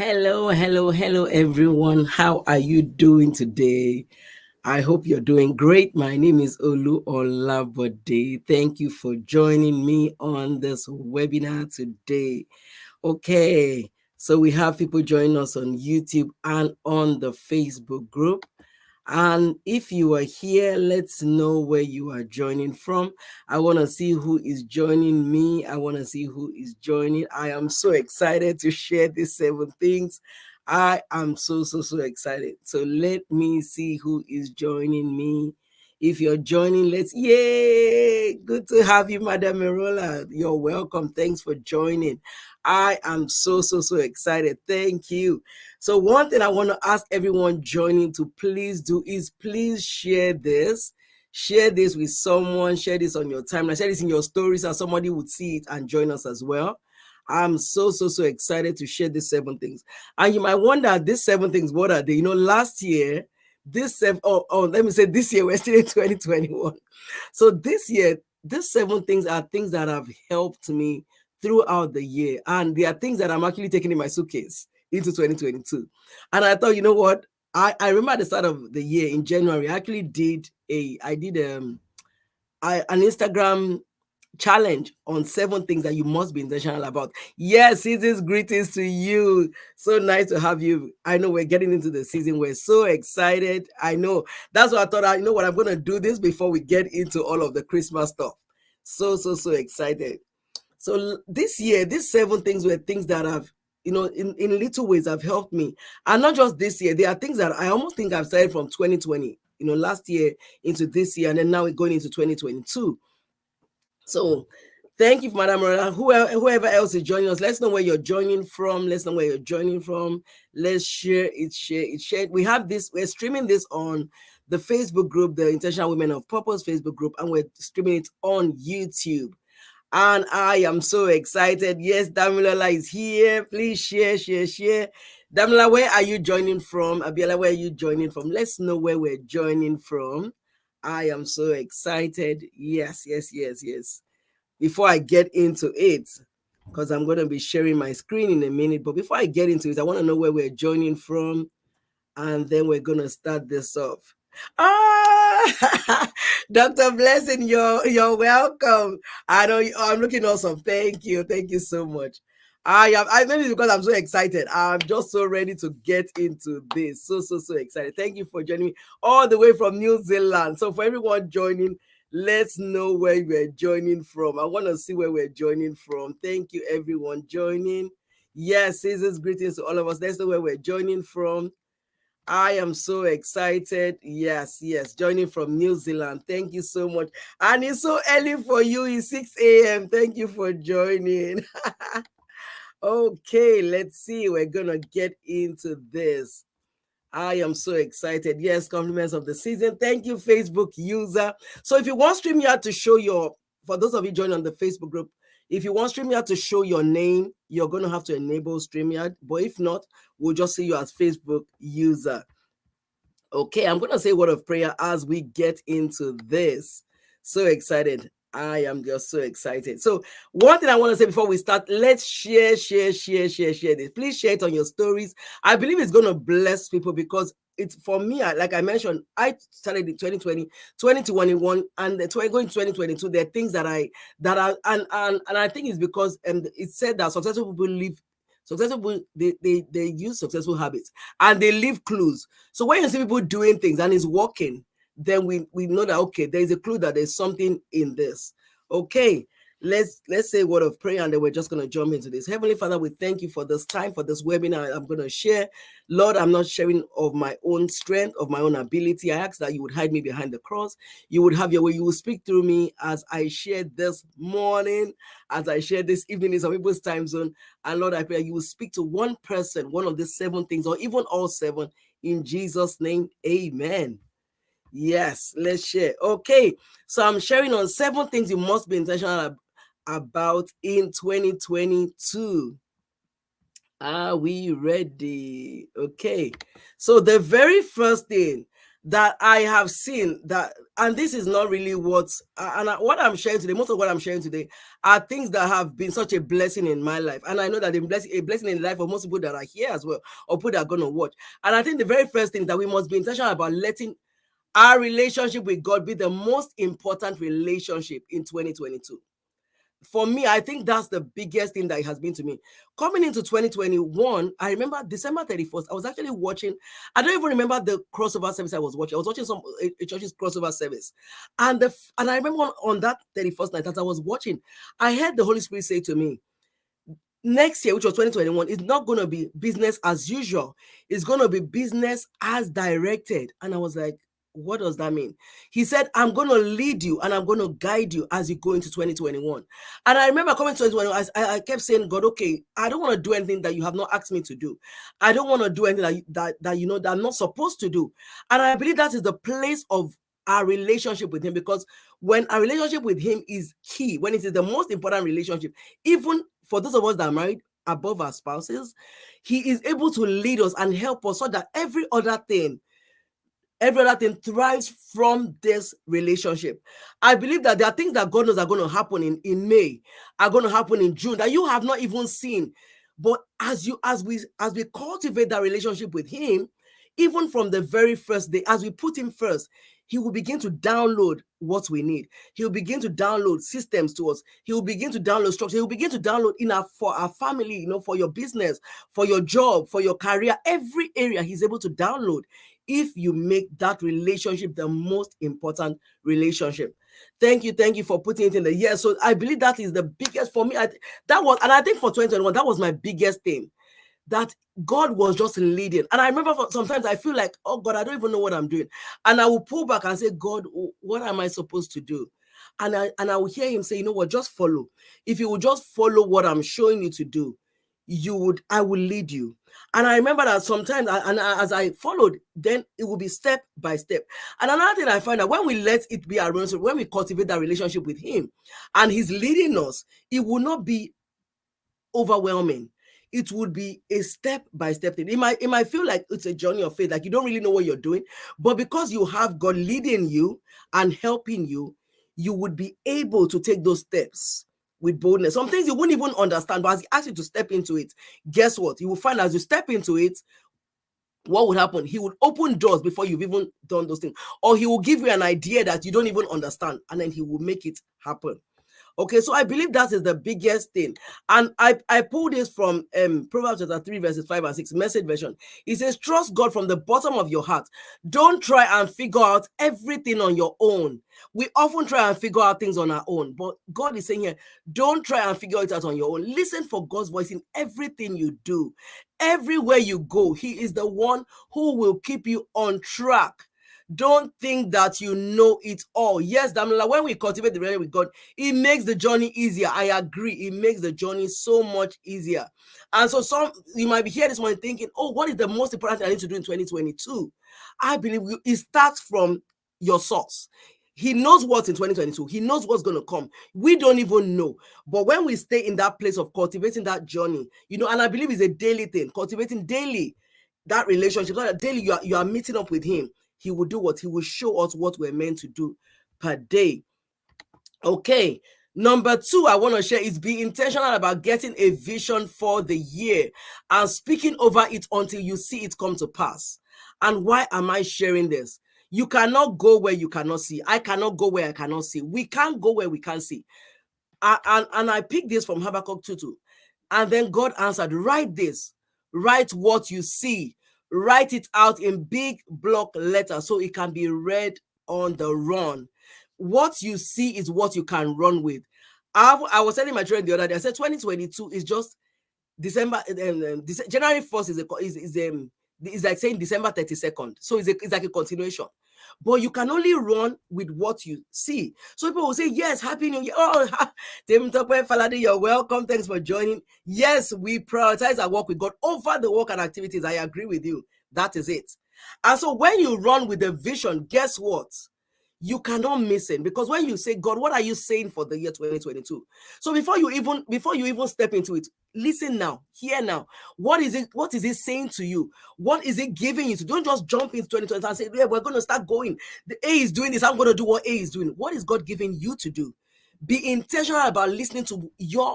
Hello, everyone. How are you doing today? I hope you're doing great. My name is Olu Olabode. Thank you for joining me on this webinar today. Okay, so we have people joining us on YouTube and on the Facebook group. And if you are here, let's know where you are joining from. I want to see who is joining me. I want to see who is joining. I am so excited to share these 7 things. I am so excited. So let me see who is joining me. If you're joining, yay! Good to have you, Madam Merola. You're welcome. Thanks for joining. I am so excited. Thank you. So one thing I want to ask everyone joining to please do is please share this. Share this with someone. Share this on your timeline. Share this in your stories so somebody would see it and join us as well. I'm so excited to share these 7 things. And you might wonder, these 7 things, what are they? Last year, this year, we're still in 2021. So this year, these 7 things are things that have helped me throughout the year. And they are things that I'm actually taking in my suitcase into 2022. And I thought, you know what? I remember at the start of the year in January, I actually did an Instagram challenge on 7 things that you must be intentional about. Yes, season's greetings to you. So nice to have you. I know we're getting into the season. We're so excited. I know. That's why I thought, you know what, I'm going to do this before we get into all of the Christmas stuff. So excited. So this year, these 7 things were things that have, in little ways have helped me. And not just this year, there are things that I almost think I've started from 2020, last year into this year, and then now we're going into 2022. So thank you, Madam Morella. Whoever else is joining us, let's know where you're joining from. Let's know where you're joining from. Let's share it. We have this, we're streaming this on the Facebook group, the Intentional Women of Purpose Facebook group, and we're streaming it on YouTube. And I am so excited. Yes, Damilola is here. Please share. Damilola, where are you joining from? Abiola, where are you joining from? Let's know where we're joining from. I am so excited. Yes. Before I get into it, because I'm going to be sharing my screen in a minute, but before I get into it, I want to know where we're joining from, and then we're going to start this off. Dr. Blessing, you're welcome. I know I'm looking awesome. Thank you so much. I maybe because I'm so excited. I'm just so ready to get into this. So excited. Thank you for joining me all the way from New Zealand. So for everyone joining, let's know where we're joining from. I want to see where we're joining from. Thank you, everyone joining. Yes, season's greetings to all of us. Let's know where we're joining from. I am so excited. Yes, joining from New Zealand. Thank you so much. And it's so early for you. It's 6 a.m. Thank you for joining. Okay, let's see. We're going to get into this. I am so excited. Yes, compliments of the season. Thank you, Facebook user. So if you want StreamYard to show for those of you joining on the Facebook group, if you want StreamYard to show your name, you're going to have to enable StreamYard. But if not, we'll just see you as Facebook user. Okay, I'm going to say a word of prayer as we get into this. So excited. I am just so excited. So one thing I want to say before we start, let's share this. Please share it on your stories. I believe it's going to bless people because it's for me, like I mentioned, I started in 2020, 2021, and going to 2022. There are things that I think it's because it said that successful people they use successful habits and they leave clues. So when you see people doing things and it's working, then we know that, okay, there's a clue that there's something in this. Okay, let's say a word of prayer, and then we're just going to jump into this. Heavenly Father, we thank you for this time, for this webinar I'm going to share. Lord, I'm not sharing of my own strength, of my own ability. I ask that you would hide me behind the cross. You would have your way. You will speak through me as I share this morning, as I share this evening in some people's time zone. And Lord, I pray you will speak to one person, one of these 7 things, or even all 7, in Jesus' name. Amen. Yes, let's share. Okay, so I'm sharing on 7 things you must be intentional about in 2022. Are we ready? Okay, so the very first thing, that I have seen that, and this is not really what I'm sharing today. Most of what I'm sharing today are things that have been such a blessing in my life, and I know that a blessing in the life of most people that are here as well, or people that are going to watch. And I think the very first thing that we must be intentional about letting our relationship with God be the most important relationship in 2022. For me, I think that's the biggest thing that it has been to me. Coming into 2021, I remember December 31st, I was actually watching, I don't even remember the crossover service I was watching. I was watching a church's crossover service. And I remember on that 31st night, as I was watching, I heard the Holy Spirit say to me, next year, which was 2021, is not going to be business as usual. It's going to be business as directed. And I was like, what does that mean? He said, I'm going to lead you and I'm going to guide you as you go into 2021. And I remember coming to 2021, I kept saying, God, okay, I don't want to do anything that you have not asked me to do. I don't want to do anything that you know that I'm not supposed to do. And I believe that is the place of our relationship with him, because when our relationship with him is key, when it is the most important relationship, even for those of us that are married above our spouses, he is able to lead us and help us so that every other thing thrives from this relationship. I believe that there are things that God knows are going to happen in May, are going to happen in June that you have not even seen. But as we cultivate that relationship with him, even from the very first day, as we put him first, he will begin to download what we need. He will begin to download systems to us. He will begin to download structure. He will begin to download for our family, for your business, for your job, for your career, every area he's able to download if you make that relationship the most important relationship. Thank you for putting it in the year. So I believe that is the biggest for me. And I think for 2021, that was my biggest thing, that God was just leading. And I remember sometimes I feel like, oh God, I don't even know what I'm doing. And I will pull back and say, God, what am I supposed to do? And I will hear him say, you know what, just follow. If you will just follow what I'm showing you to do, I will lead you. And I remember that sometimes, as I followed, then it will be step by step. And another thing I find that when we let it be our own, so when we cultivate that relationship with him and he's leading us, it will not be overwhelming. It would be a step-by-step thing. It might feel like it's a journey of faith, like you don't really know what you're doing, but because you have God leading you and helping you, you would be able to take those steps with boldness. Some things you wouldn't even understand, but as he asks you to step into it, guess what? You will find as you step into it, what would happen? He would open doors before you've even done those things, or he will give you an idea that you don't even understand, and then he will make it happen. Okay, so I believe that is the biggest thing. And I pulled this from Proverbs chapter 3, verses 5 and 6, Message version. It says, trust God from the bottom of your heart. Don't try and figure out everything on your own. We often try and figure out things on our own, but God is saying here, don't try and figure it out on your own. Listen for God's voice in everything you do. Everywhere you go, he is the one who will keep you on track. Don't think that you know it all. Yes, Damla, when we cultivate the relationship with God, it makes the journey easier. I agree. It makes the journey so much easier. And so you might be here this morning thinking, oh, what is the most important thing I need to do in 2022? I believe it starts from your source. He knows what's in 2022. He knows what's going to come. We don't even know. But when we stay in that place of cultivating that journey, and I believe it's a daily thing, cultivating daily that relationship, so that daily you are meeting up with him. He will do what? He will show us what we're meant to do per day. Okay. Number 2, I want to share is be intentional about getting a vision for the year and speaking over it until you see it come to pass. And why am I sharing this? You cannot go where you cannot see. I cannot go where I cannot see. We can't go where we can't see. And I picked this from Habakkuk 2:2. And then God answered, write this. Write what you see. Write it out in big block letters so it can be read on the run. What you see is what you can run with. I was telling my children the other day, I said 2022 is just December, January 1st is like saying December 32nd. So it's like a continuation. But you can only run with what you see. So people will say, yes, Happy New Year. Oh, Falade, you're welcome. Thanks for joining. Yes, we prioritize our work with God over the work and activities. I agree with you. That is it. And so when you run with the vision, guess what? you cannot miss it, because when you say, God, what are you saying for the year 2022? So before you even step into it, listen now, hear now. What is it saying to you? What is it giving you to? Don't just jump into 2020 and say, yeah, we're going to start going. The A is doing this, I'm going to do what A is doing. What is God giving you to do? Be intentional about listening to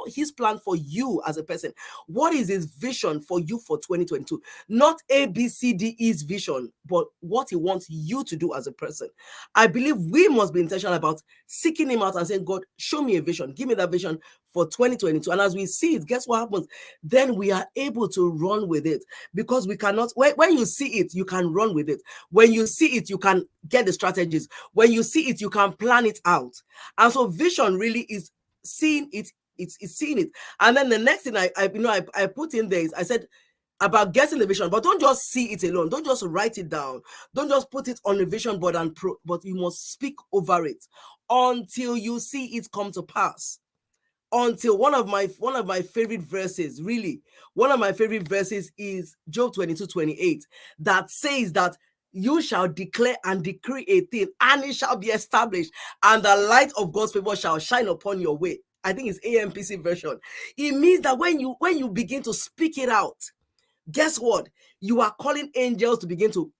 his plan for you as a person. What is his vision for you for 2022? Not ABCDE's vision, but what he wants you to do as a person. I believe we must be intentional about seeking him out and saying, God, show me a vision. Give me that vision for 2022. And as we see it, guess what happens? Then we are able to run with it, because we cannot, when you see it, you can run with it. When you see it, you can get the strategies. When you see it, you can plan it out. And so vision really is seeing it. It's seeing it. And then the next thing I put in there is, I said about getting the vision, but don't just see it alone. Don't just write it down. Don't just put it on a vision board but you must speak over it until you see it come to pass. Until one of my favorite verses, really, one of my favorite verses is Job 22:28, that says that you shall declare and decree a thing, and it shall be established, and the light of God's favor shall shine upon your way. I think it's AMPC version. It means that when you begin to speak it out, guess what? You are calling angels to begin to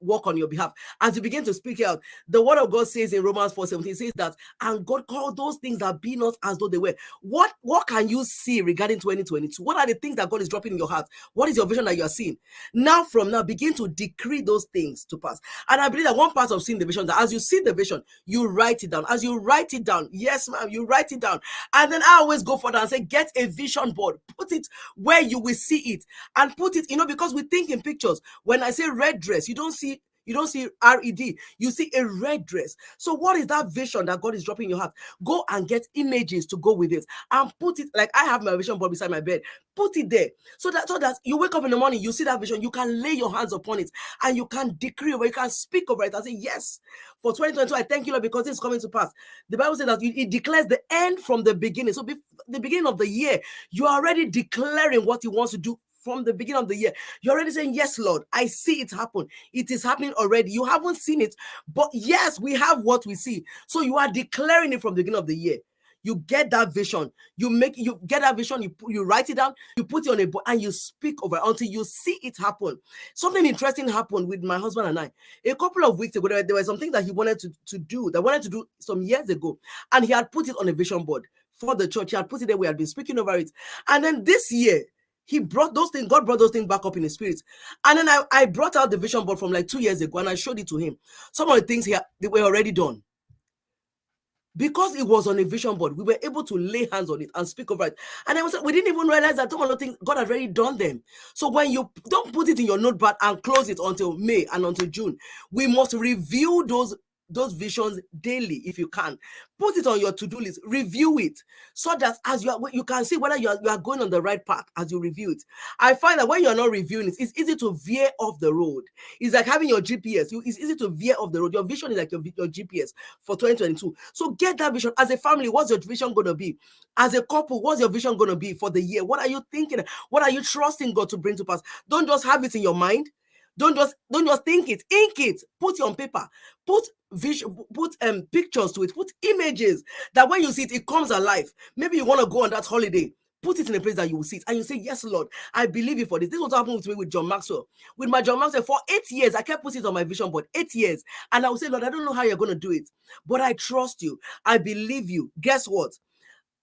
work on your behalf. As you begin to speak out, the word of God says in Romans 4:17, says that, and God called those things that be not as though they were. What can you see regarding 2022? What are the things that God is dropping in your heart? What is your vision that you are seeing? Now, from now, begin to decree those things to pass. And I believe that one part of seeing the vision, that as you see the vision, you write it down. As you write it down, yes, ma'am, you write it down. And then I always go further and say, get a vision board. Put it where you will see it. And put it, because we think in pictures. When I say red dress, you don't see RED, you see a red dress. So what is that vision that God is dropping in your heart? Go and get images to go with it and put it, like I have my vision board beside my bed. Put it there so that you wake up in the morning, you see that vision, you can lay your hands upon it and you can decree over it, you can speak over it and say, yes, for 2022, I thank you, Lord, because it's coming to pass. The Bible says that it declares the end from the beginning. So the beginning of the year, you are already declaring what he wants to do. From the beginning of the year, you're already saying, yes, Lord, I see it happen. It is happening already. You haven't seen it, but yes, we have what we see. So you are declaring it from the beginning of the year. You get that vision. You get that vision. You write it down. You put it on a board and you speak over it until you see it happen. Something interesting happened with my husband and I. A couple of weeks ago, there were some things that he wanted to do some years ago, and he had put it on a vision board for the church. He had put it there. We had been speaking over it, and then this year, he brought those things, God brought those things back up in his spirit. And then I brought out the vision board from like 2 years ago and I showed it to him. Some of the things they were already done. Because it was on a vision board, we were able to lay hands on it and speak over it. And then we didn't even realize that some of the things God had already done them. So when you don't put it in your notepad and close it until May and until June, we must review those visions daily if you can. Put it on your to-do list, review it, so that as you can see whether you are going on the right path as you review it. I find that when you're not reviewing it, it's easy to veer off the road. It's like having your GPS. It's easy to veer off the road. Your vision is like your GPS for 2022. So get that vision. As a family, what's your vision going to be? As a couple, what's your vision going to be for the year? What are you thinking? What are you trusting God to bring to pass? Don't just have it in your mind. Don't just think it, ink it, put it on paper, put pictures to it, put images that when you see it, it comes alive. Maybe you want to go on that holiday, put it in a place that you will see it and you say, yes, Lord, I believe you for this. This is what happened with me with John Maxwell. With my John Maxwell, for 8 years, I kept putting it on my vision board, 8 years. And I would say, Lord, I don't know how you're going to do it, but I trust you. I believe you. Guess what?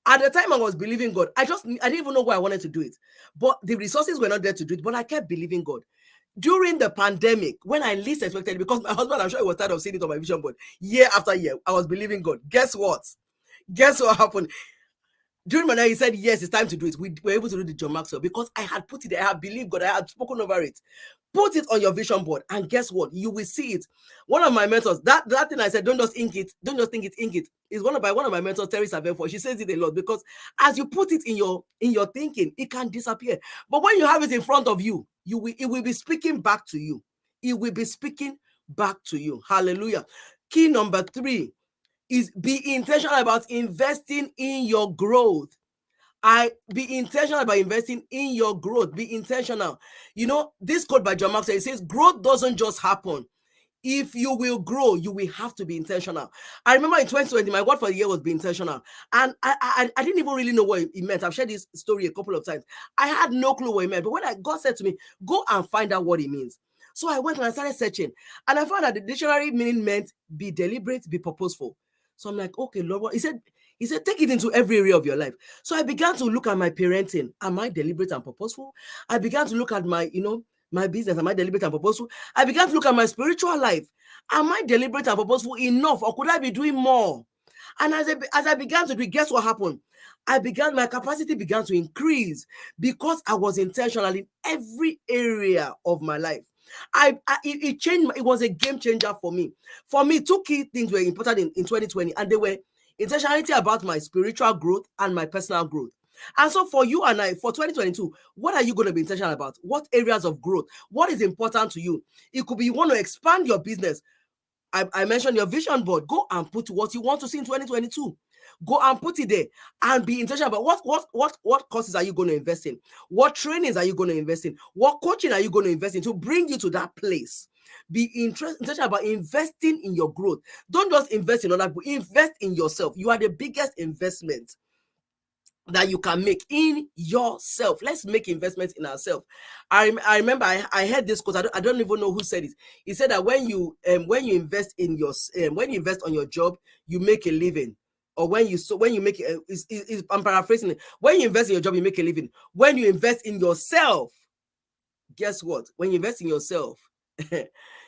At the time I was believing God, I didn't even know why I wanted to do it. But the resources were not there to do it, but I kept believing God. During the pandemic, when I least expected it, because my husband, I'm sure he was tired of seeing it on my vision board, year after year, I was believing God. Guess what? Guess what happened? During my night, he said, yes, it's time to do it. We were able to do the John Maxwell because I had put it there. I had believed God. I had spoken over it. Put it on your vision board, and guess what? You will see it. One of my mentors, that thing I said, don't just ink it, don't just think it, ink it, is one of my mentors, Terry Savenford. She says it a lot because as you put it in your thinking, it can disappear. But when you have it in front of you, it will be speaking back to you. It will be speaking back to you. Hallelujah. Key number 3 is be intentional about investing in your growth. Be intentional about investing in your growth. Be intentional. This quote by John Maxwell, it says, growth doesn't just happen. If you will grow, you will have to be intentional. I remember in 2020, my word for the year was be intentional. And I didn't even really know what it meant. I've shared this story a couple of times. I had no clue what it meant. But when God said to me, go and find out what it means. So I went and I started searching. And I found that the dictionary meaning meant be deliberate, be purposeful. So I'm like, okay, Lord, what? He said, take it into every area of your life. So I began to look at my parenting. Am I deliberate and purposeful? I began to look at my, my business. Am I deliberate and purposeful? I began to look at my spiritual life. Am I deliberate and purposeful enough, or could I be doing more? And as I began to do, guess what happened? My capacity began to increase because I was intentional in every area of my life. It changed. It was a game changer for me. For me, two key things were important in 2020, and they were intentionality about my spiritual growth and my personal growth. And so for you and I, for 2022, what are you going to be intentional about? What areas of growth? What is important to you? It could be you want to expand your business. I mentioned your vision board. Go and put what you want to see in 2022. Go and put it there and be intentional about what courses are you going to invest in? What trainings are you going to invest in? What coaching are you going to invest in to bring you to that place? Be intentional about investing in your growth. Don't just invest in other people. Invest in yourself. You are the biggest investment that you can make in yourself. Let's make investments in ourselves. I remember I heard this quote. I don't even know who said it. He said that when you invest in your when you invest on your job, you make a living. Or when you make I'm paraphrasing it. When you invest in your job, you make a living. When you invest in yourself, guess what? When you invest in yourself,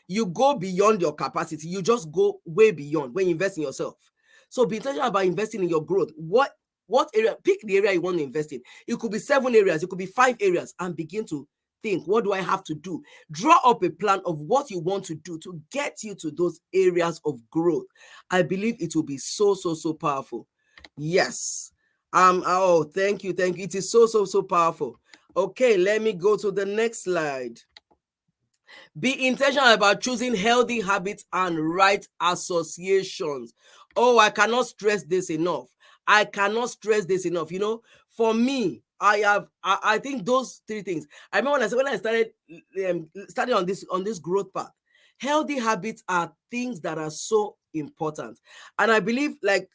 you go beyond your capacity. You just go way beyond when you invest in yourself. So be intentional about investing in your growth. What area? Pick the area you want to invest in. It could be 7 areas. It could be 5 areas, and begin to think, what do I have to do? Draw up a plan of what you want to do to get you to those areas of growth. I believe it will be so powerful. Yes. Oh, thank you. It is so powerful. Okay, let me go to the next slide. Be intentional about choosing healthy habits and right associations. Oh, I cannot stress this enough. For me, I think those 3 things. I remember when I started studying on this growth path. Healthy habits are things that are so important. And I believe, like,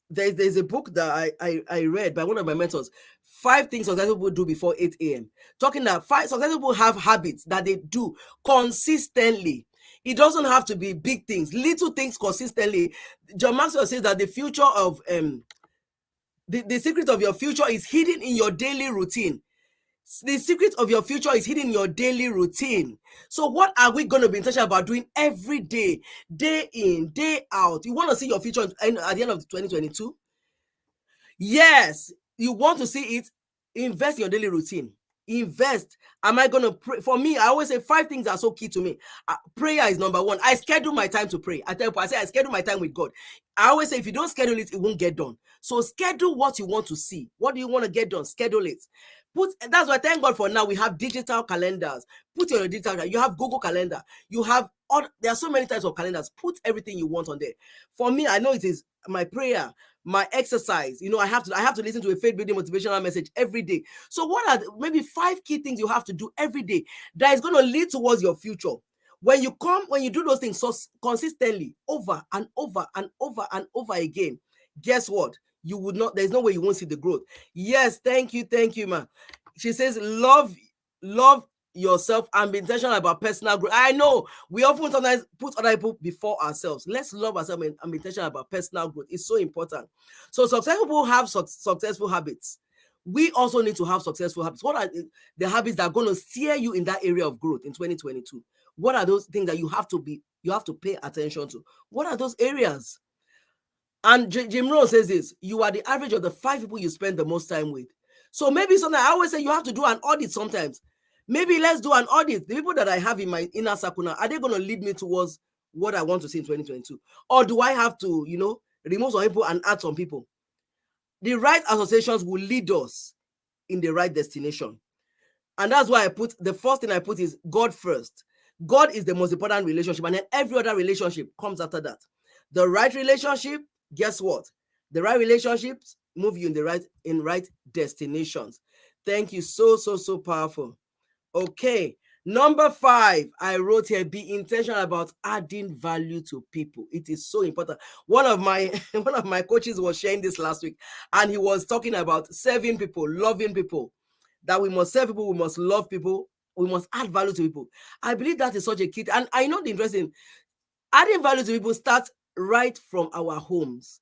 there's a book that I read by one of my mentors, 5 things successful people do before 8 a.m. Talking that 5 successful people have habits that they do consistently. It doesn't have to be big things, little things consistently. John Maxwell says that the future of the secret of your future is hidden in your daily routine. The secret of your future is hidden in your daily routine. So what are we going to be intentional about doing every day, day in, day out? You want to see your future at the end of 2022? Yes, you want to see it. Invest in your daily routine. Invest. Am I going to pray? For me, I always say 5 things are so key to me. Prayer is number 1. I schedule my time to pray. I schedule my time with God. I always say if you don't schedule it, it won't get done. So schedule what you want to see. What do you want to get done? Schedule it. That's why, thank God for now we have digital calendars. Put your digital calendar. You have Google Calendar. There are so many types of calendars. Put everything you want on there. For me, I know it is my prayer, my exercise. I have to listen to a faith building motivational message every day. So what are maybe 5 key things you have to do every day that is going to lead towards your future? When you do those things so consistently over and over and over and over again, guess what? There's no way you won't see the growth. Yes, thank you, ma. She says, love yourself and be intentional about personal growth. I know we often sometimes put other people before ourselves. Let's love ourselves and be intentional about personal growth. It's so important. So successful people have successful habits. We also need to have successful habits. What are the habits that are going to steer you in that area of growth in 2022? What are those things that you have to pay attention to? What are those areas? And Jim Rohn says this: you are the average of the 5 people you spend the most time with. So maybe sometimes I always say you have to do an audit sometimes. Maybe let's do an audit. The people that I have in my inner circle now, are they going to lead me towards what I want to see in 2022? Or do I have to, remove some people and add some people? The right associations will lead us in the right destination. And that's why the first thing I put is God first. God is the most important relationship, and then every other relationship comes after that. The right relationship, guess what? The right relationships move you in right destinations. Thank you. So powerful. Okay. Number 5, I wrote here, be intentional about adding value to people. It is so important. One of my one of my coaches was sharing this last week, and he was talking about serving people, loving people. That we must serve people, we must love people, we must add value to people. I believe that is such a key. And I know the interesting adding value to people starts right from our homes,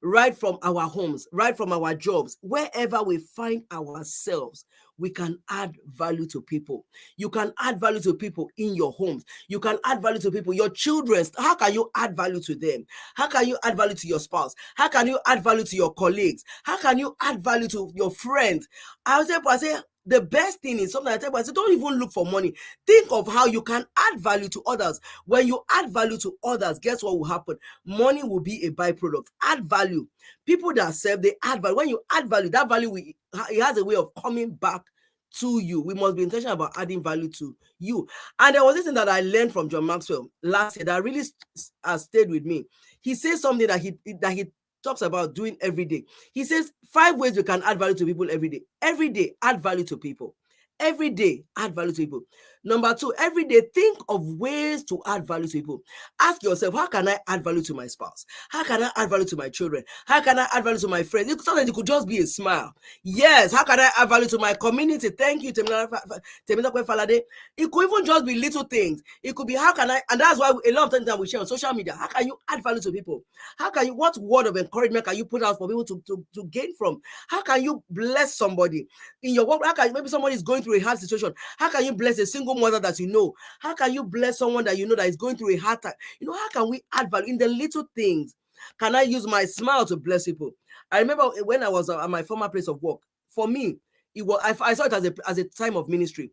right from our homes, right from our jobs. Wherever we find ourselves, we can add value to people. You can add value to people in your homes. You can add value to people, your children. How can you add value to them? How can you add value to your spouse? How can you add value to your colleagues? How can you add value to your friends? I say the best thing is something I tell people, I say, don't even look for money. Think of how you can add value to others. When you add value to others, guess what will happen? Money will be a byproduct. Add value. People that serve, they add value. When you add value, that value, it has a way of coming back to you. We must be intentional about adding value to you. And there was this thing that I learned from John Maxwell last year that really has stayed with me. He says something that he talks about doing every day. He says 5 ways you can add value to people every day. Every day, add value to people. Every day, add value to people. Number 2, every day, think of ways to add value to people. Ask yourself, how can I add value to my spouse? How can I add value to my children? How can I add value to my friends? Sometimes it could just be a smile. Yes, how can I add value to my community? Thank you, Temitope Falade. It could even just be little things. It could be, how can I, and that's why a lot of times that we share on social media, how can you add value to people? How can you, what word of encouragement can you put out for people to gain from? How can you bless somebody in your work? How can maybe somebody is going through a hard situation? How can you bless a single mother that you know? How can you bless someone that you know that is going through a hard time? How can we add value in the little things? Can I use my smile to bless people? I remember when I was at my former place of work, for me, I saw it as a time of ministry.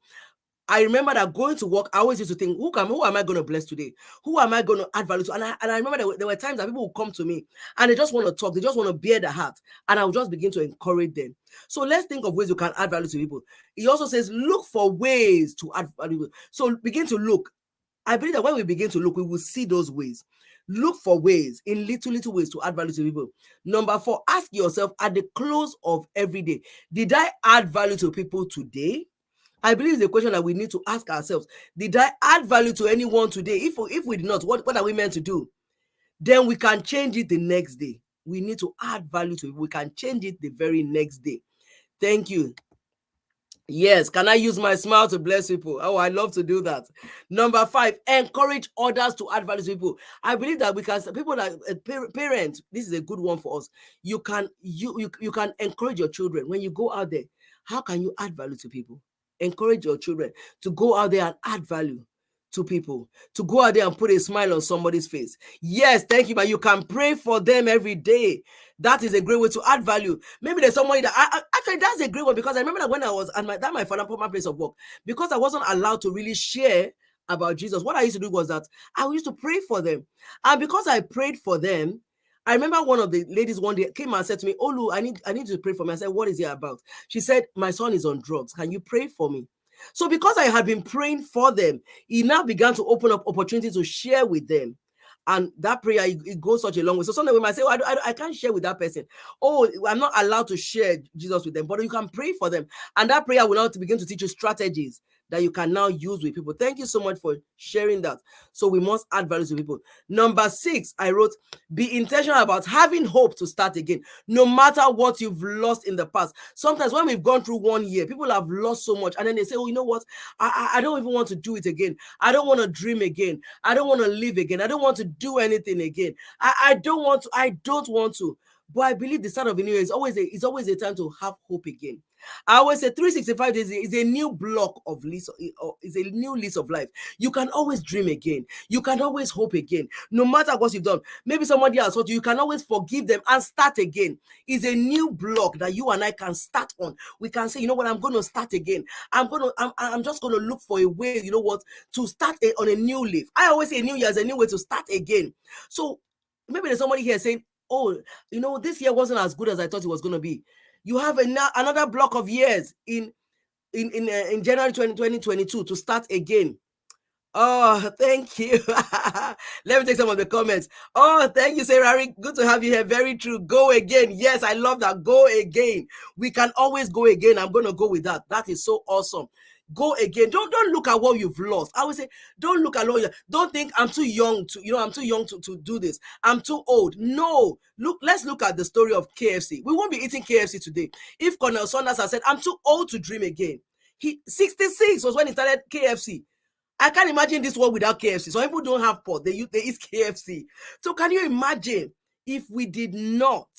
I remember that going to work, I always used to think, who am I going to bless today? Who am I going to add value to? And I remember there were times that people would come to me and they just want to talk. They just want to bear their heart. And I would just begin to encourage them. So let's think of ways you can add value to people. He also says, look for ways to add value. So begin to look. I believe that when we begin to look, we will see those ways. Look for ways, in little ways, to add value to people. Number 4, ask yourself at the close of every day, did I add value to people today? I believe it's a question that we need to ask ourselves. Did I add value to anyone today? If we did not, what are we meant to do? Then we can change it the next day. We need to add value to it. We can change it the very next day. Thank you. Yes, can I use my smile to bless people? Oh, I love to do that. Number 5, encourage others to add value to people. I believe that we can, people that parents, this is a good one for us. You can encourage your children when you go out there. How can you add value to people? Encourage your children to go out there and add value to people, to go out there and put a smile on somebody's face. Yes, thank you, but you can pray for them every day. That is a great way to add value. Maybe there's somebody that actually that's a great one, because I remember that when I was at my former place of work, because I wasn't allowed to really share about Jesus, what I used to do was that I used to pray for them. And because I prayed for them, I remember one of the ladies one day came and said to me, Olu, I need to pray for me. I said, what is it about? She said, my son is on drugs. Can you pray for me? So because I had been praying for them, he now began to open up opportunities to share with them. And that prayer, it goes such a long way. So sometimes we might say, oh, I can't share with that person. Oh, I'm not allowed to share Jesus with them. But you can pray for them. And that prayer will now begin to teach you strategies that you can now use with people. Thank you so much for sharing that. So we must add value to people. Number 6, I wrote, be intentional about having hope to start again, no matter what you've lost in the past. Sometimes when we've gone through one year, people have lost so much. And then they say, oh, you know what? I don't even want to do it again. I don't want to dream again. I don't want to live again. I don't want to do anything again. I don't want to. But I believe the start of a new year is always a time to have hope again. I always say 365 days is a new block of list, is a new list of life. You can always dream again. You can always hope again, no matter what you've done. Maybe somebody else hurt you. You can always forgive them and start again. It's a new block that you and I can start on. We can say, you know what, I'm going to start again. I'm just going to look for a way, you know what, to start on a new leaf. I always say a new year is a new way to start again. So maybe there's somebody here saying, oh, you know, this year wasn't as good as I thought it was going to be. You have another block of years in January 2022 to start again. Oh, thank you. Let me take some of the comments. Oh, thank you, Sarah. Good to have you here. Very true. Go again. Yes, I love that. Go again. We can always go again. I'm going to go with that. That is so awesome. Go again. Don't look at what you've lost. I would say, don't look at what you don't think I'm too young to, I'm too young to do this. I'm too old. No. Let's look at the story of KFC. We won't be eating KFC today if Colonel Sanders has said, I'm too old to dream again. He 66 was when he started KFC. I can't imagine this world without KFC. Some people don't have pot. They eat KFC. So can you imagine if we did not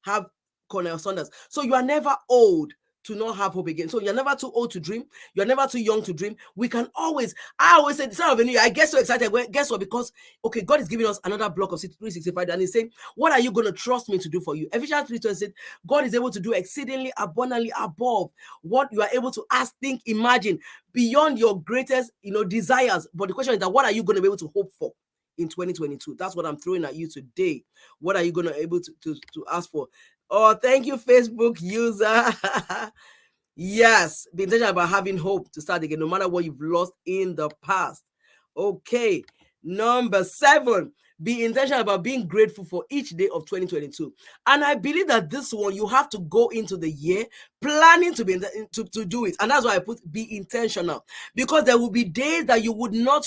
have Colonel Sanders? So you are never old to not have hope again. So you're never too old to dream. You're never too young to dream. We can always, I always say, the start of a new year, I get so excited. Well, guess what? Because, okay, God is giving us another block of 365, and he's saying, what are you going to trust me to do for you? Ephesians 3:20 said, God is able to do exceedingly abundantly above what you are able to ask, think, imagine, beyond your greatest, desires. But the question is that, what are you going to be able to hope for in 2022? That's what I'm throwing at you today. What are you going to be able to ask for? Oh, thank you, Facebook user. Yes, be intentional about having hope to start again, no matter what you've lost in the past. Okay, number 7, be intentional about being grateful for each day of 2022. And I believe that this one, you have to go into the year planning to be to do it. And that's why I put be intentional, because there will be days that you would not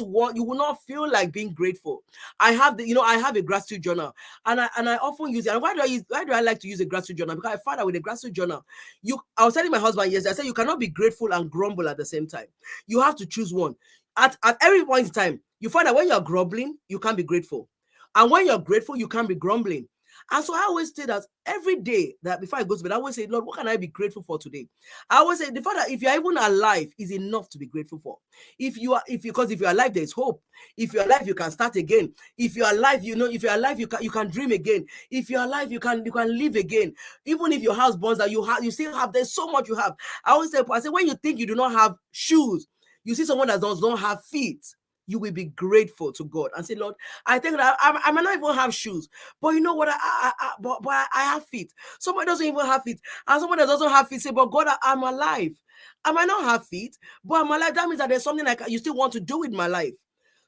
feel like being grateful. I have a gratitude journal, and I often use it. And why do I like to use a gratitude journal? Because I found out with a gratitude journal, I was telling my husband yesterday, I said you cannot be grateful and grumble at the same time. You have to choose one. At every point in time, you find that when you're grumbling, you can't be grateful. And when you're grateful, you can't be grumbling. And so I always say that every day, that before I go to bed, I always say, Lord, what can I be grateful for today? I always say the fact that if you're even alive is enough to be grateful for. Because if you're alive, there's hope. If you're alive, you can start again. If you're alive, if you're alive, you can dream again. If you're alive, you can live again. Even if your house burns out, you still have, there's so much you have. I always say, when you think you do not have shoes, you see someone that does not have feet, you will be grateful to God and say, Lord, I think that I might not even have shoes, but you know what? But I have feet. Somebody doesn't even have feet, and someone that doesn't have feet say, but God, I'm alive. I might not have feet, but I'm alive. That means that there's something like you still want to do with my life.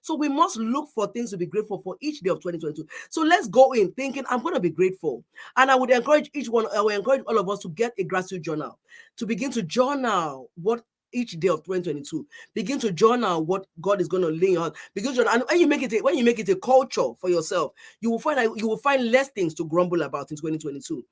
So we must look for things to be grateful for each day of 2022. So let's go in thinking, I'm going to be grateful. And I would encourage all of us to get a gratitude journal, to begin to journal what each day of 2022. Begin to journal what God is going to lay on. Begin to, and when you make it a culture for yourself, you will find less things to grumble about in 2022.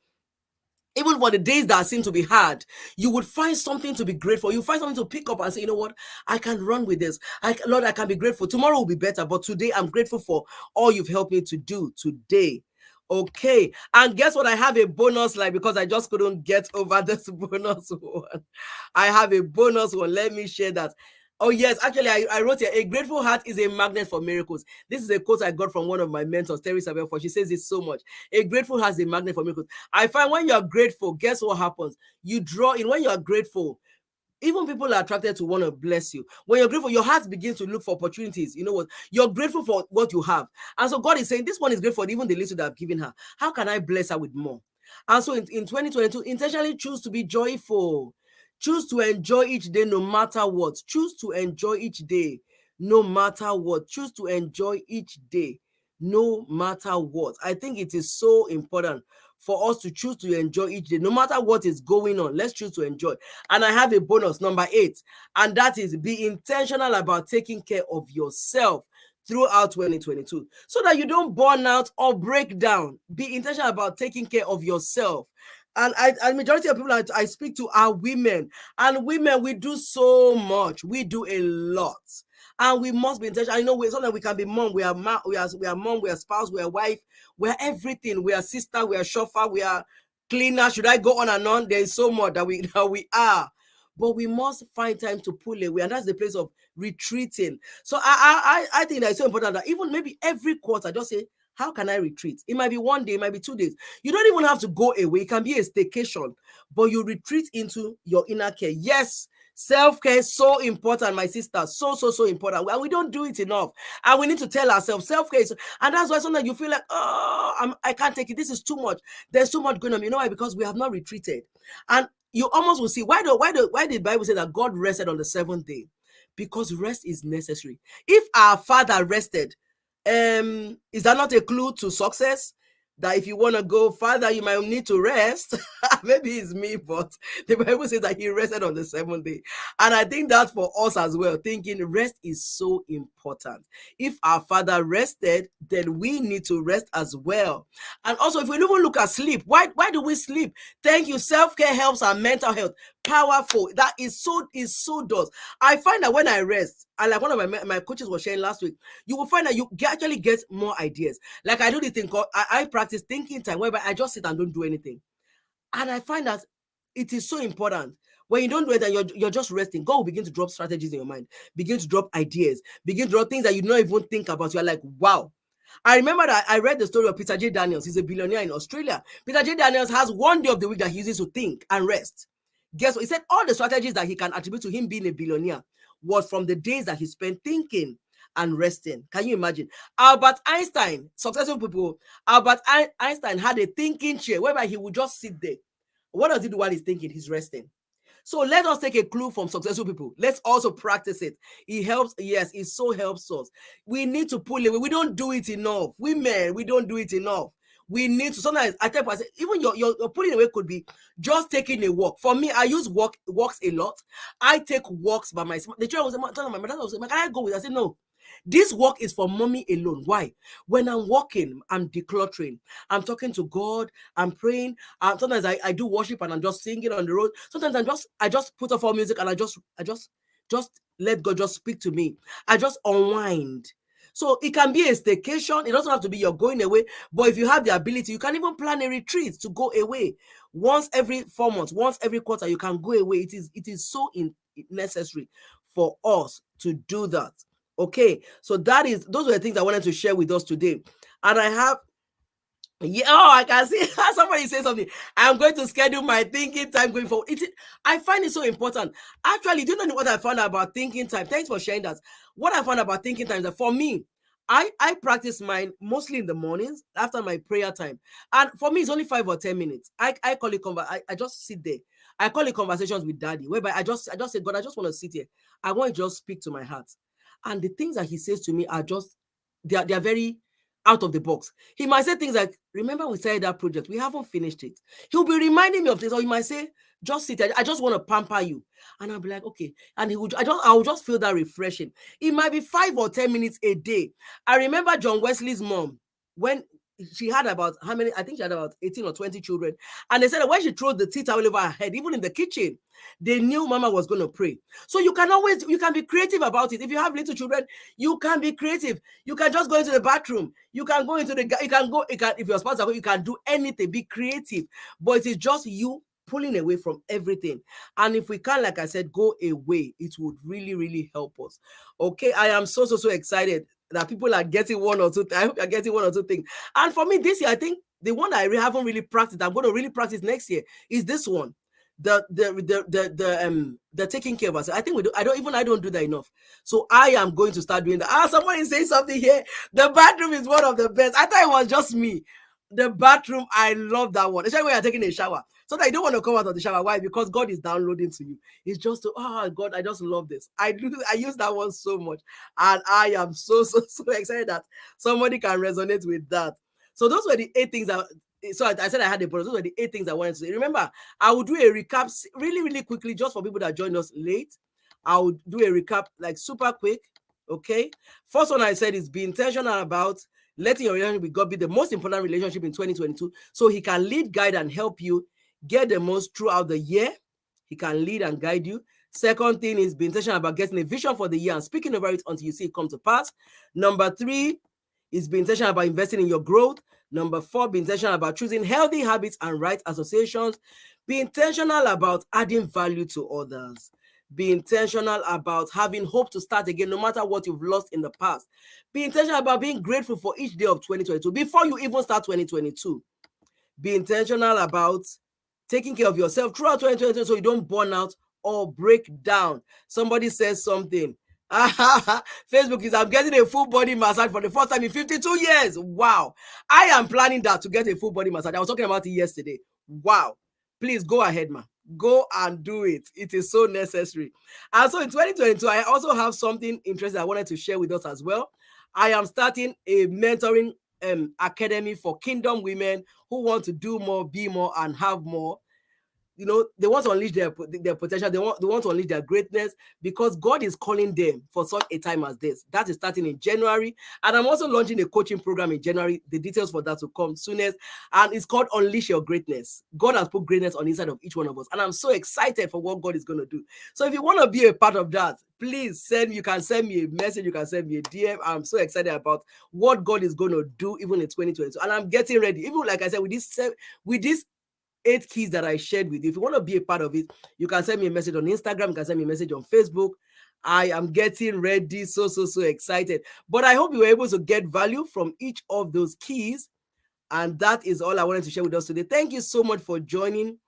Even for the days that seem to be hard, you would find something to be grateful. You find something to pick up and say, you know what? I can run with this. Lord, I can be grateful. Tomorrow will be better, but today I'm grateful for all you've helped me to do today. Okay, and guess what? I have a bonus slide because I just couldn't get over this bonus one. I have a bonus one. Let me share that. Oh yes, actually, I wrote here, a grateful heart is a magnet for miracles. This is a quote I got from one of my mentors, Terry Sabelford. She says it so much. A grateful heart is a magnet for miracles. I find when you're grateful, guess what happens? You draw in. When you're grateful, even people are attracted to want to bless you. When you're grateful, your heart begins to look for opportunities. You know what? You're grateful for what you have. And so God is saying, this one is grateful for even the little that I've given her. How can I bless her with more? And so in 2022, intentionally choose to be joyful. Choose to enjoy each day no matter what. Choose to enjoy each day no matter what. Choose to enjoy each day no matter what. I think it is so important for us to choose to enjoy each day, no matter what is going on. Let's choose to enjoy. And I have a bonus, number 8, and that is be intentional about taking care of yourself throughout 2022 so that you don't burn out or break down. Be intentional about taking care of yourself. And majority of people I speak to are women, and women, we do so much. We do a lot. And we must be intentional. I know sometimes we can be mom, we are mom, we are spouse, we are wife, we are everything. We are sister, we are chauffeur, we are cleaner. Should I go on and on? There is so much that we are. But we must find time to pull away, and that's the place of retreating. So I think that it's so important that even maybe every quarter, just say, how can I retreat? It might be one day, it might be 2 days. You don't even have to go away. It can be a staycation, but you retreat into your inner care. Yes, self-care is so important, my sister. So important. And we don't do it enough. And we need to tell ourselves self-care is, and that's why sometimes you feel like, I can't take it. This is too much. There's too much going on. You know why? Because we have not retreated. And you almost will see why did the Bible say that God rested on the 7th day? Because rest is necessary. If our Father rested, is that not a clue to success? that if you want to go further, you might need to rest. Maybe it's me, but the Bible says that he rested on the seventh day. And I think that for us as well, thinking rest is so important. If our Father rested, then we need to rest as well. And also, if we even look at sleep, why do we sleep? Thank you. Self-care helps our mental health. Powerful. That is so does. I find that when I rest, and like one of my coaches was sharing last week, you will find that you actually get more ideas. Like I do this thing called I practice thinking time, whereby I just sit and don't do anything. And I find that it is so important. When you don't do it and you're just resting, God will begin to drop strategies in your mind, begin to drop ideas, begin to drop things that you don't even think about. You're like, wow. I remember that I read the story of Peter J. Daniels. He's a billionaire in Australia. Peter J. Daniels has one day of the week that he uses to think and rest. Guess what? He said all the strategies that he can attribute to him being a billionaire was from the days that he spent thinking and resting. Can you imagine? Albert Einstein, successful people, Albert Einstein had a thinking chair whereby he would just sit there. What does he do while he's thinking? He's resting. So let us take a clue from successful people. Let's also practice it. It helps. Yes, it so helps us. We need to pull away. We don't do it enough. Women, we don't do it enough. We need to. Sometimes I tell people, even your pulling away could be just taking a walk. For me, I use walks a lot. I take walks by myself. The children was telling my mother, can I go with? I said no. This work is for mommy alone. Why? When I'm walking, I'm decluttering. I'm talking to God. I'm praying. Sometimes I do worship and I'm just singing on the road. Sometimes I just put off all music and I just let God just speak to me. I just unwind. So it can be a staycation. It doesn't have to be you're going away. But if you have the ability, you can even plan a retreat to go away. Once every 4 months, once every quarter, you can go away. It is so necessary for us to do that. Okay, so those were the things I wanted to share with us today. And I have, yeah, oh, I can see somebody say something. I'm going to schedule my thinking time going forward. I find it so important. Actually, do you know what I found out about thinking time? Thanks for sharing that. What I found about thinking time is that for me, I practice mine mostly in the mornings after my prayer time. And for me, it's only 5 or 10 minutes. I call it I just sit there. I call it conversations with daddy, whereby I just say, God, I just want to sit here. I want to just speak to my heart. And the things that he says to me are just, they are very out of the box. He might say things like, remember we started that project, we haven't finished it. He'll be reminding me of this, or he might say, just sit there, I just want to pamper you. And I'll be like, okay. And I will just feel that refreshing. It might be 5 or 10 minutes a day. I remember John Wesley's mom, when she had about how many? I think she had about 18 or 20 children. And they said that when she throws the tea towel over her head, even in the kitchen, they knew mama was going to pray. So you can be creative about it. If you have little children, you can be creative. You can just go into the bathroom. You can go into if your spouse, you can do anything. Be creative. But it is just you pulling away from everything. And if we can, like I said, go away, it would really, really help us. Okay, I am so excited that people are getting one or two. I hope you're getting one or two things. And for me, this year, I think the one that I haven't really practiced, I'm going to really practice next year, is this one. The taking care of us. I think we do. I don't do that enough. So I am going to start doing that. Someone is saying something here. The bathroom is one of the best. I thought it was just me. The bathroom, I love that one. Especially when you're taking a shower. So that you don't want to come out of the shower. Why? Because God is downloading to you. It's just God, I just love this. I use that one so much. And I am so excited that somebody can resonate with that. So those were the 8 things that. So I said I had a bonus. Those were the 8 things I wanted to say. Remember, I will do a recap really, really quickly just for people that joined us late. I will do a recap like super quick. Okay. First one I said is be intentional about letting your relationship with God be the most important relationship in 2022. So he can lead, guide, and help you get the most throughout the year. He can lead and guide you. Second thing is be intentional about getting a vision for the year and speaking over it until you see it come to pass. Number 3 is be intentional about investing in your growth. Number 4, be intentional about choosing healthy habits and right associations. Be intentional about adding value to others. Be intentional about having hope to start again, no matter what you've lost in the past. Be intentional about being grateful for each day of 2022 before you even start 2022. Be intentional about taking care of yourself throughout 2022 so you don't burn out or break down. Somebody says something. Facebook is, I'm getting a full body massage for the first time in 52 years. Wow. I am planning that, to get a full body massage. I was talking about it yesterday. Wow. Please go ahead, man. Go and do it. It is so necessary. And so in 2022, I also have something interesting I wanted to share with us as well. I am starting a mentoring academy for kingdom women who want to do more, be more, and have more. They want to unleash their potential. They want to unleash their greatness, because God is calling them for such a time as this. That is starting in January, and I'm also launching a coaching program in January. The details for that will come soonest, and it's called Unleash Your Greatness. God has put greatness on the inside of each one of us, and I'm so excited for what God is going to do. So if you want to be a part of that, please you can send me a message, you can send me a DM. I'm so excited about what God is going to do even in 2022, and I'm getting ready. Even like I said, with this 8 keys that I shared with you. If you want to be a part of it, you can send me a message on Instagram, you can send me a message on Facebook. I am getting ready, so excited. But I hope you were able to get value from each of those keys. And that is all I wanted to share with us today. Thank you so much for joining.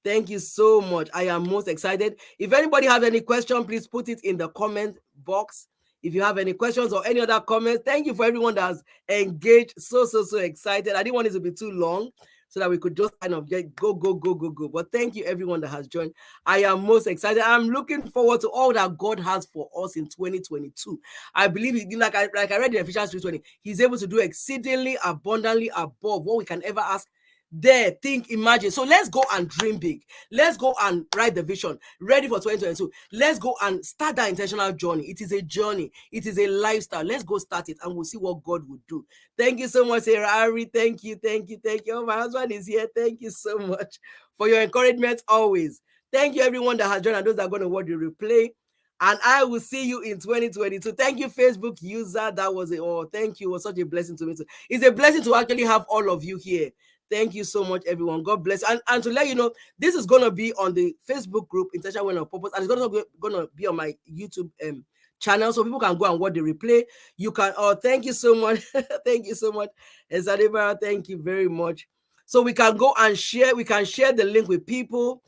Thank you so much. I am most excited. If anybody has any question, please put it in the comment box. If you have any questions or any other comments, thank you for everyone that has engaged. So excited. I didn't want it to be too long, so that we could just kind of get go. But thank you everyone that has joined. I am most excited. I'm looking forward to all that God has for us in 2022. I believe, like I read in Ephesians 3:20, He's able to do exceedingly abundantly above what we can ever ask, think, imagine. So let's go and dream big. Let's go and write the vision, ready for 2022. Let's go and start that intentional journey. It is a journey, it is a lifestyle. Let's go start it, and we'll see what God will do. Thank you so much, Sarah Ari. Thank you. Oh, my husband is here. Thank you so much for your encouragement always. Thank you everyone that has joined, and those that are going to watch the replay. And I will see you in 2022. Thank you, Facebook user. That was it. Oh, thank you. It was such a blessing to me. It's a blessing to actually have all of you here. Thank you so much, everyone. God bless. And to let you know, this is going to be on the Facebook group, Intentional Women of Purpose, and it's going to be on my YouTube channel, so people can go and watch the replay. You can. Oh, thank you so much. Thank you so much, Esadeba. Thank you very much. So we can go and share. We can share the link with people.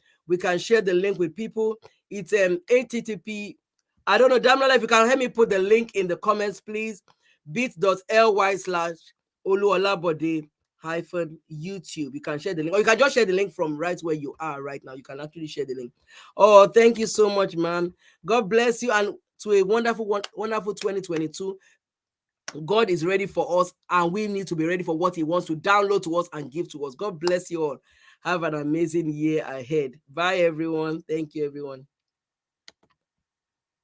It's http. I don't know, Damla, if you can help me put the link in the comments, please. bit.ly/Oluolabode YouTube. You can share the link, or you can just share the link from right where you are right now. You can actually share the link. Oh, thank you so much, man. God bless you, and to a wonderful 2022. God is ready for us, and we need to be ready for what He wants to download to us and give to us. God bless you all. Have an amazing year ahead. Bye, everyone. Thank you, everyone.